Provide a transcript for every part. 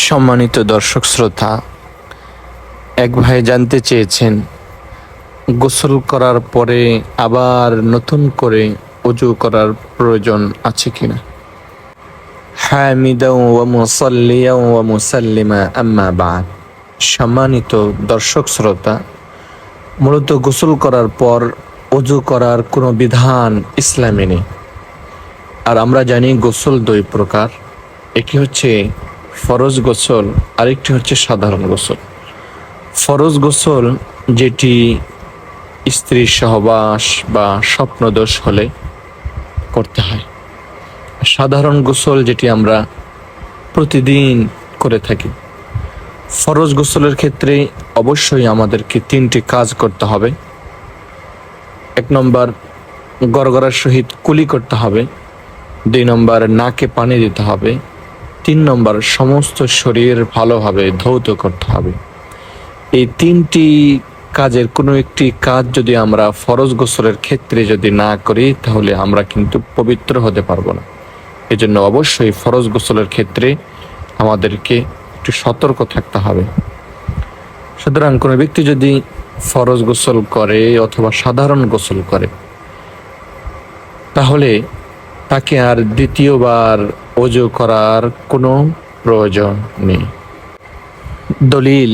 সম্মানিত দর্শক শ্রোতা, এক ভাই জানতে চেয়েছেন গোসল করার পরে আবার নতুন করে ওযু করার প্রয়োজন আছে কিনা। হামিদাও ওয়া মুসাল্লিয়াও ওয়া মুসাল্লিমা আম্মা বাদ। সম্মানিত দর্শক শ্রোতা, মূলত গোসল করার পর ওযু করার কোনো বিধান ইসলামে নেই। আর আমরা জানি গোসল দুই প্রকার, একটি হচ্ছে ফরজ গোসল, আরেকটি হচ্ছে সাধারণ গোসল। ফরজ গোসল যেটি স্ত্রী সহবাস বা স্বপ্নদোষ হলে করতে হয়। সাধারণ গোসল যেটি আমরা প্রতিদিন করে থাকি। ফরজ গোসলের ক্ষেত্রে অবশ্যই আমাদেরকে তিনটি কাজ করতে হবে। 1 নম্বর, গড়গড়ার সহিত কুলি করতে হবে। 2 নম্বর, নাকে পানি দিতে হবে। 3 নম্বর, সমস্ত শরীর ভালোভাবে ধৌত করতে হবে। এই 3টি কাজের কোনো একটি কাজ যদি আমরা ফরজ গোসলের ক্ষেত্রে যদি না করি, তাহলে আমরা কিন্তু পবিত্র হতে পারবো না। এজন্য অবশ্যই ফরজ গোসলের ক্ষেত্রে আমাদেরকে একটু সতর্ক থাকতে হবে। সুতরাং কোনো ব্যক্তি যদি ফরজ গোসল করে অথবা সাধারণ গোসল করে, তাহলে তাকে আর দ্বিতীয়বার ওযু করার কোনো প্রয়োজন নেই। দলিল: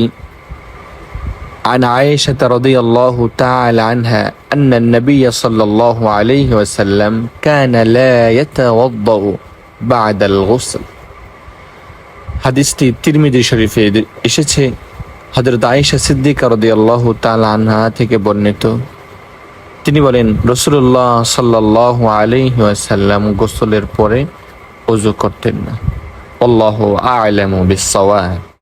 عن عائشة رضي الله تعالى عنها أن النبي صلى الله عليه وسلم كان لا يتوضأ بعد الغسل। হাদিসটি তিরমিজি শরীফে এসেছে। হযরত আয়েশা সিদ্দিকা রাদিয়াল্লাহু তাআলা আনহা থেকে বর্ণিত, তিনি বলেন, রাসূলুল্লাহ সাল্লাল্লাহু আলাইহি ওয়াসাল্লাম গোসলের পরে ওযু করতেন না। আল্লাহু আ'লামু বিস-সাওয়াব।